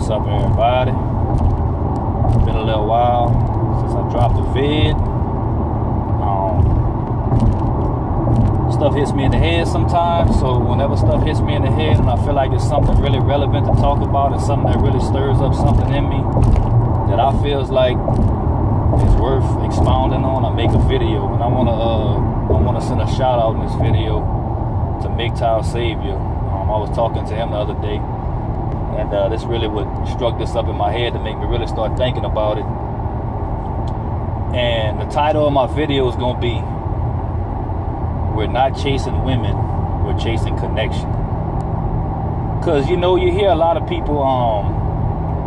What's up, everybody? Been a little while since I dropped a vid. Stuff hits me in the head sometimes, so whenever stuff hits me in the head and I feel like it's something really relevant to talk about and something that really stirs up something in me that I feels like is worth expounding on, I make a video. And I wanna send a shout out in this video to MGTOW Savior. I was talking to him the other day, and this really struck this up in my head to make me really start thinking about it. And the title of my video is gonna be, "We're not chasing women, we're chasing connection." Because, you know, you hear a lot of people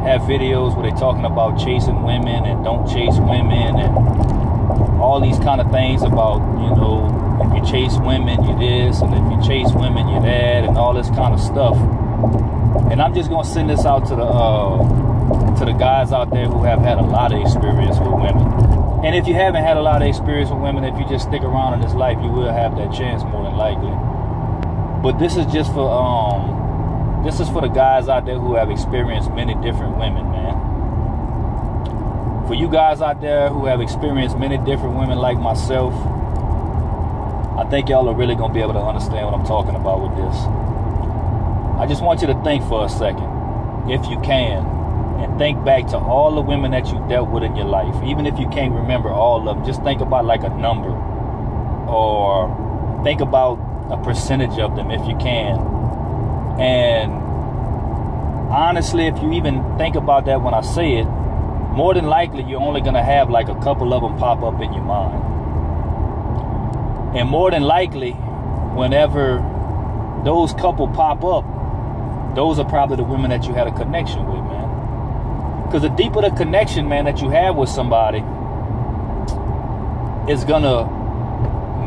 have videos where they're talking about chasing women and don't chase women and all these kind of things about, you know, if you chase women, you're this, and if you chase women, you're that, and all this kind of stuff. And I'm just going to send this out to the guys out there who have had a lot of experience with women. And if you haven't had a lot of experience with women, if you just stick around in this life, you will have that chance more than likely. But this is just for the guys out there who have experienced many different women, man. For you guys out there who have experienced many different women like myself, I think y'all are really going to be able to understand what I'm talking about with this. I just want you to think for a second, if you can, and think back to all the women that you dealt with in your life. Even if you can't remember all of them, just think about like a number, or think about a percentage of them if you can. And honestly, if you even think about that when I say it, more than likely you're only going to have like a couple of them pop up in your mind. And more than likely, whenever those couple pop up, those are probably the women that you had a connection with, man. Because the deeper the connection, man, that you have with somebody is gonna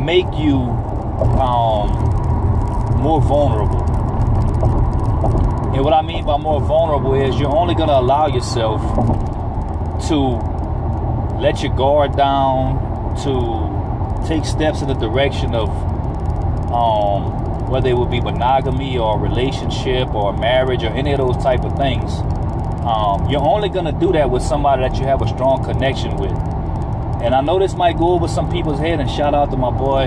make you more vulnerable. And what I mean by more vulnerable is you're only gonna allow yourself to let your guard down, to take steps in the direction of whether it would be monogamy or a relationship or marriage or any of those type of things. You're only going to do that with somebody that you have a strong connection with. And I know this might go over some people's head, and shout out to my boy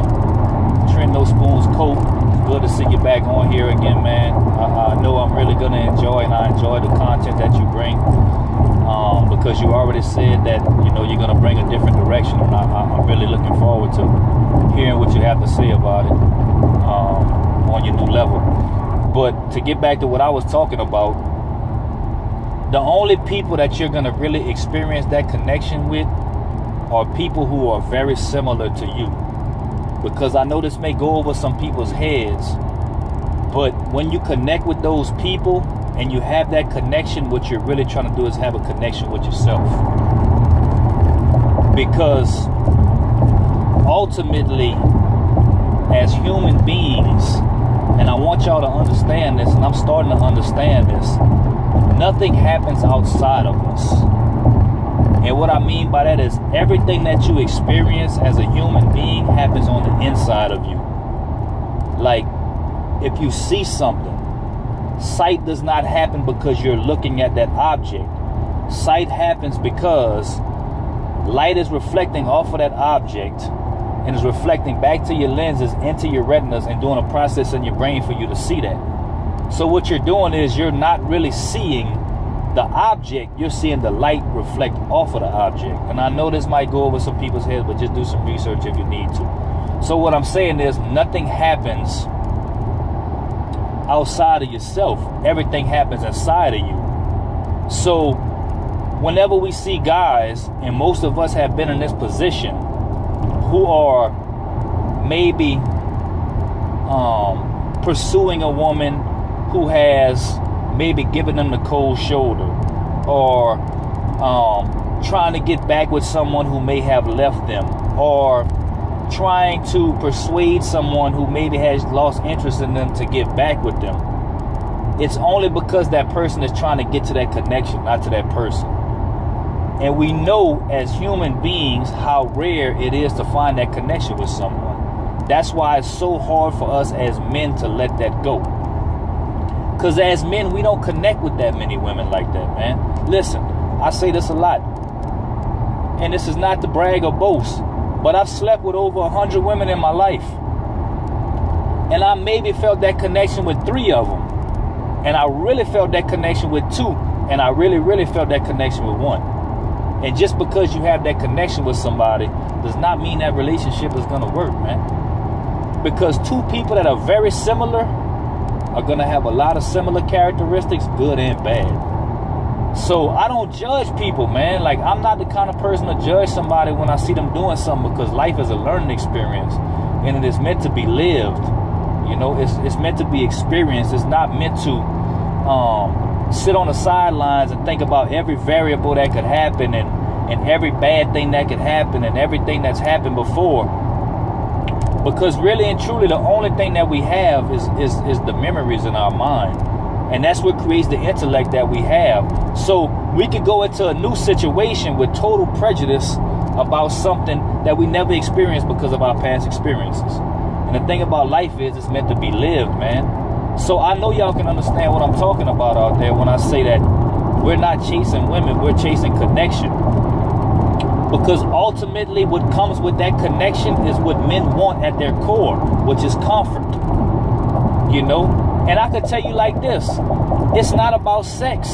Trent No Spoons Coat. Good to see you back on here again, man. I know I'm really going to enjoy, and I enjoy the content that you bring, because you already said that, you know, you're going to bring a different direction, and I'm really looking forward to hearing what you have to say about it on your new level. But to get back to what I was talking about, the only people that you're going to really experience that connection with are people who are very similar to you. Because I know this may go over some people's heads, but when you connect with those people and you have that connection, what you're really trying to do is have a connection with yourself. Because ultimately, as human beings, and I want y'all to understand this, and I'm starting to understand this, nothing happens outside of us. And what I mean by that is everything that you experience as a human being happens on the inside of you. Like, if you see something, sight does not happen because you're looking at that object. Sight happens because light is reflecting off of that object and is reflecting back to your lenses, into your retinas, and doing a process in your brain for you to see that. So what you're doing is you're not really seeing the object, you're seeing the light reflect off of the object. And I know this might go over some people's heads, but just do some research if you need to. So what I'm saying is nothing happens outside of yourself. Everything happens inside of you. So whenever we see guys, and most of us have been in this position, who are maybe pursuing a woman who has maybe given them the cold shoulder, or trying to get back with someone who may have left them, or trying to persuade someone who maybe has lost interest in them to get back with them. It's only because that person is trying to get to that connection, not to that person. And we know as human beings how rare it is to find that connection with someone. That's why it's so hard for us as men to let that go. Because as men, we don't connect with that many women like that, man. Listen, I say this a lot. And this is not to brag or boast, but I've slept with over 100 women in my life. And I maybe felt that connection with 3 of them. And I really felt that connection with 2. And I really, really felt that connection with 1. And just because you have that connection with somebody does not mean that relationship is going to work, man. Because 2 people that are very similar are going to have a lot of similar characteristics, good and bad. So I don't judge people, man. Like, I'm not the kind of person to judge somebody when I see them doing something, because life is a learning experience and it is meant to be lived. You know, it's meant to be experienced. It's not meant to sit on the sidelines and think about every variable that could happen and every bad thing that could happen and everything that's happened before. Because really and truly, the only thing that we have is the memories in our mind. And that's what creates the intellect that we have. So we could go into a new situation with total prejudice about something that we never experienced because of our past experiences. And the thing about life is it's meant to be lived, man. So I know y'all can understand what I'm talking about out there when I say that we're not chasing women, we're chasing connection. Because ultimately what comes with that connection is what men want at their core, which is comfort. You know? And I could tell you like this, it's not about sex.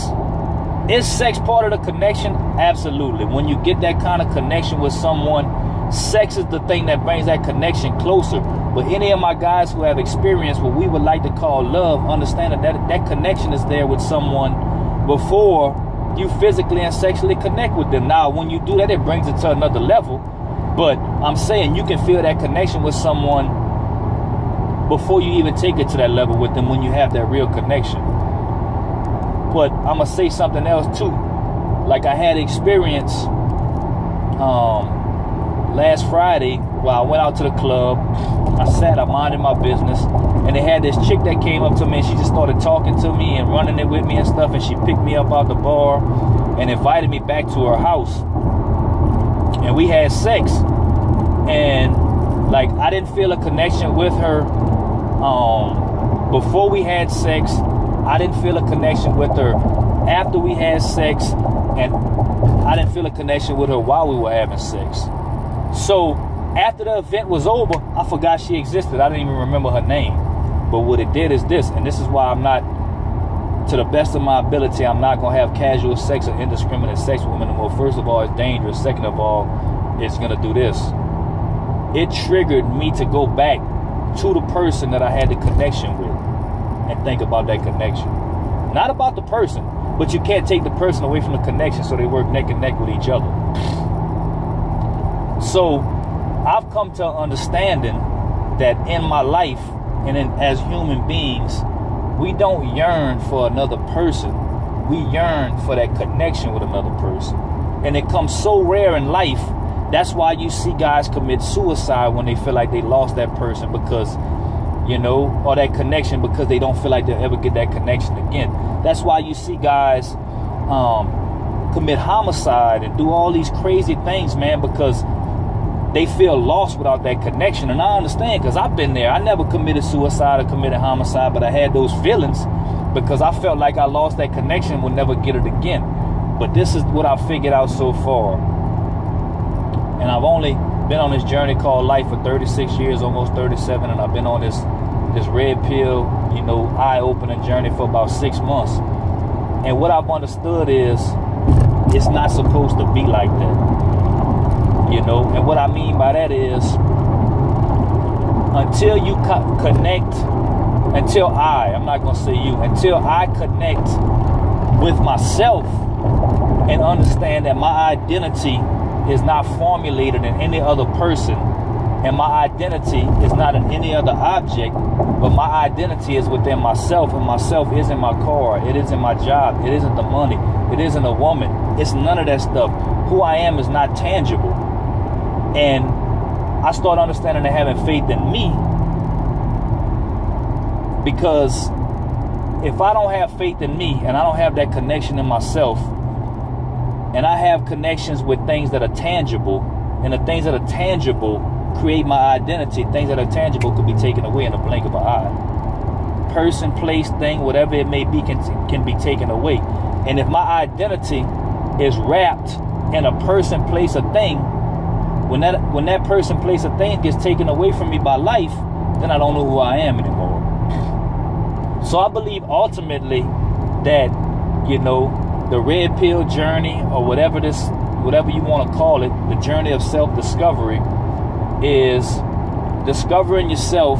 Is sex part of the connection? Absolutely. When you get that kind of connection with someone, sex is the thing that brings that connection closer. But any of my guys who have experienced what we would like to call love, understand that connection is there with someone before you physically and sexually connect with them. Now, when you do that, it brings it to another level. But I'm saying you can feel that connection with someone before you even take it to that level with them when you have that real connection. But I'm going to say something else too. Like I had experience last Friday while I went out to the club. I minded my business, and they had this chick that came up to me, and she just started talking to me and running it with me and stuff, and she picked me up out the bar and invited me back to her house, and we had sex. And like, I didn't feel a connection with her before we had sex. I didn't feel a connection with her after we had sex, and I didn't feel a connection with her while we were having sex. So after the event was over, I forgot she existed. I didn't even remember her name. But what it did is this, and this is why I'm not, to the best of my ability, I'm not going to have casual sex or indiscriminate sex with women anymore. First of all, it's dangerous. Second of all, it's going to do this. It triggered me to go back to the person that I had the connection with and think about that connection. Not about the person, but you can't take the person away from the connection, so they work neck and neck with each other. So I've come to understanding that in my life and as human beings, we don't yearn for another person. We yearn for that connection with another person. And it comes so rare in life. That's why you see guys commit suicide when they feel like they lost that person, because, you know, or that connection, because they don't feel like they'll ever get that connection again. That's why you see guys commit homicide and do all these crazy things, man, because they feel lost without that connection. And I understand, because I've been there. I never committed suicide or committed homicide, but I had those feelings because I felt like I lost that connection and would never get it again. But this is what I've figured out so far. And I've only been on this journey called life for 36 years, almost 37, and I've been on this red pill, you know, eye-opening journey for about 6 months. And what I've understood is it's not supposed to be like that. You know, and what I mean by that is until you connect, until I'm not going to say you, until I connect with myself and understand that my identity is not formulated in any other person, and my identity is not in any other object, but my identity is within myself, and myself isn't my car, it isn't my job, it isn't the money, it isn't a woman, it's none of that stuff. Who I am is not tangible. And I start understanding and having faith in me, because if I don't have faith in me and I don't have that connection in myself, and I have connections with things that are tangible, and the things that are tangible create my identity, things that are tangible could be taken away in a blink of an eye. person, place, thing, whatever it may be, can be taken away. And if my identity is wrapped in a person, place, or thing, when that person, place, or thing gets taken away from me by life, then I don't know who I am anymore. So I believe ultimately that, you know, the red pill journey, or whatever you want to call it, the journey of self-discovery, is discovering yourself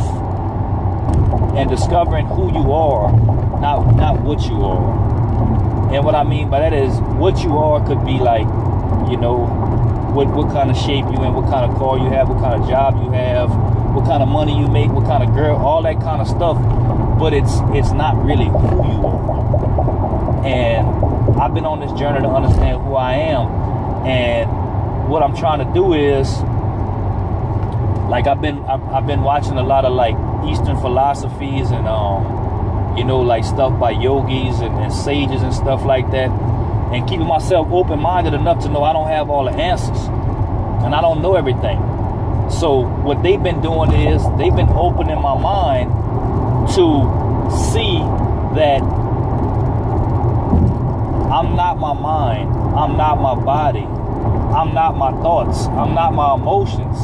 and discovering who you are, not what you are. And what I mean by that is, what you are could be like, you know, what kind of shape you in, what kind of car you have, what kind of job you have, what kind of money you make, what kind of girl, all that kind of stuff. But it's not really who you are. And I've been on this journey to understand who I am. And what I'm trying to do is, like, I've been watching a lot of like Eastern philosophies and you know, like stuff by yogis and sages and stuff like that, and keeping myself open-minded enough to know I don't have all the answers and I don't know everything. So what they've been doing is they've been opening my mind to see that I'm not my mind, I'm not my body, I'm not my thoughts, I'm not my emotions,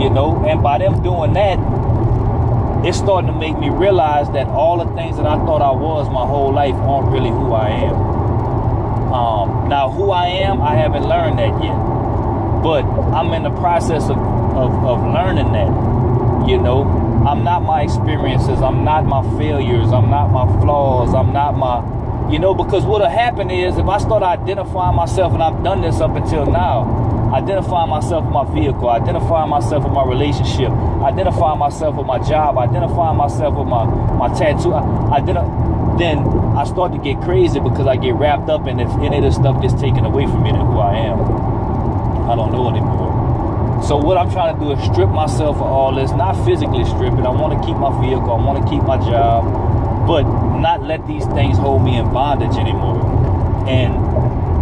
you know. And by them doing that, it's starting to make me realize that all the things that I thought I was my whole life aren't really who I am. Now, who I am, I haven't learned that yet, but I'm in the process of learning that, you know. I'm not my experiences, I'm not my failures, I'm not my flaws, I'm not my, you know, because what'll happen is if I start identifying myself, and I've done this up until now, identifying myself with my vehicle, identifying myself with my relationship, identifying myself with my job, identifying myself with my tattoo, then I start to get crazy because I get wrapped up in it, and any of this stuff gets taken away from me than who I am. I don't know anymore. So what I'm trying to do is strip myself of all this, not physically strip it. I want to keep my vehicle, I want to keep my job, but not let these things hold me in bondage anymore. And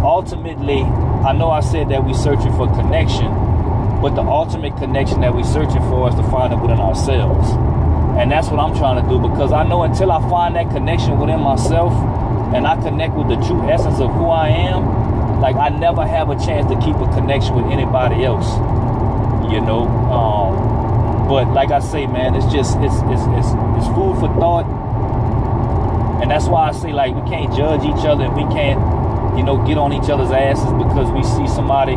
ultimately, I know I said that we're searching for connection, but the ultimate connection that we're searching for is to find it within ourselves. And that's what I'm trying to do, because I know until I find that connection within myself and I connect with the true essence of who I am, like, I never have a chance to keep a connection with anybody else, you know. But like I say, man, it's just it's food for thought. And that's why I say, like, we can't judge each other, and we can't, you know, get on each other's asses because we see somebody,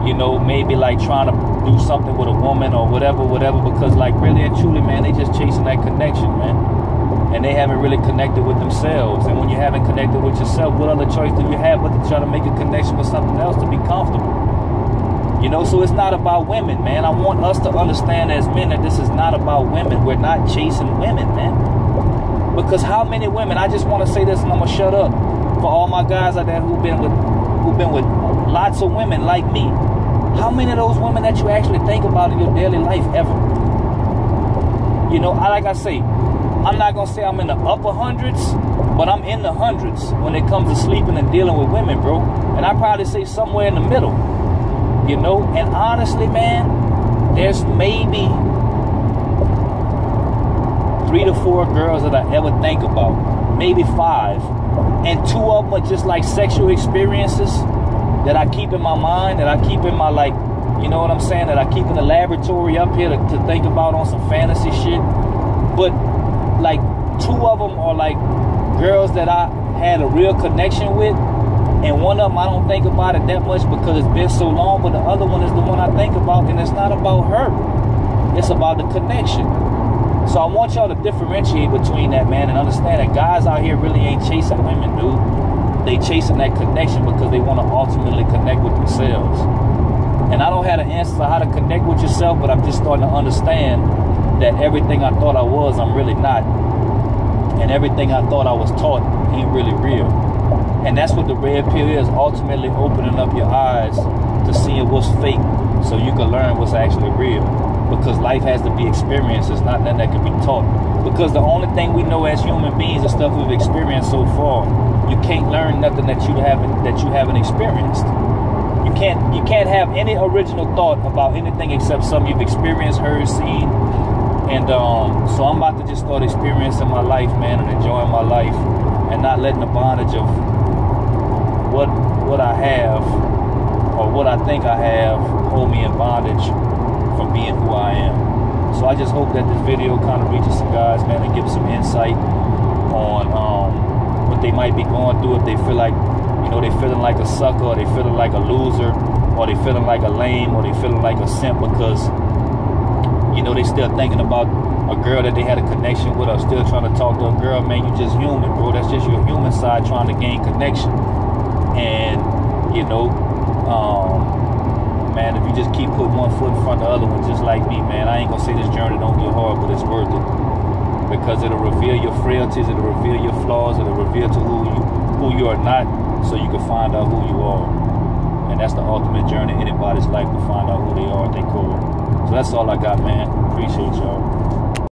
you know, maybe like trying to do something with a woman or whatever, because, like, really and truly, man, they just chasing that connection, man. And they haven't really connected with themselves. And when you haven't connected with yourself, what other choice do you have but to try to make a connection with something else to be comfortable? You know, so it's not about women, man. I want us to understand as men that this is not about women. We're not chasing women, man. Because how many women, I just want to say this and I'm going to shut up, for all my guys out there who've been with lots of women like me, how many of those women that you actually think about in your daily life ever? You know, like I say, I'm not going to say I'm in the upper hundreds, but I'm in the hundreds when it comes to sleeping and dealing with women, bro. And I probably say somewhere in the middle, you know. And honestly, man, there's maybe 3 to 4 girls that I ever think about, maybe 5. And 2 of them are just like sexual experiences that I keep in my mind, that I keep in my, like, you know what I'm saying, that I keep in the laboratory up here to think about on some fantasy shit. But like 2 of them are like girls that I had a real connection with, and one of them I don't think about it that much because it's been so long, but the other one is the one I think about, and it's not about her, it's about the connection. So I want y'all to differentiate between that, man, and understand that guys out here really ain't chasing women, dude. They chasing that connection because they want to ultimately connect with themselves. And I don't have the answers to how to connect with yourself, but I'm just starting to understand that everything I thought I was, I'm really not. And everything I thought I was taught ain't really real. And that's what the red pill is, ultimately opening up your eyes to seeing what's fake so you can learn what's actually real. Because life has to be experienced. It's not nothing that can be taught. Because the only thing we know as human beings is stuff we've experienced so far. You can't learn nothing that you haven't experienced. You can't have any original thought about anything except something you've experienced, heard, seen, And so I'm about to just start experiencing my life, man, and enjoying my life, and not letting the bondage of what I have or what I think I have hold me in bondage from being who I am. So I just hope that this video kind of reaches some guys, man, and gives some insight on what they might be going through if they feel like, you know, they feeling like a sucker, or they feeling like a loser, or they feeling like a lame, or they feeling like a simp because, you know, they still thinking about a girl that they had a connection with, or still trying to talk to a girl. Man, you just human, bro. That's just your human side trying to gain connection. And, you know, man, if you just keep putting one foot in front of the other one, just like me, man, I ain't gonna say this journey don't get hard, but it's worth it. Because it'll reveal your frailties, it'll reveal your flaws, it'll reveal to who you are not, so you can find out who you are. And that's the ultimate journey in anybody's life, to find out who they are at their core. So that's all I got, man. Appreciate y'all.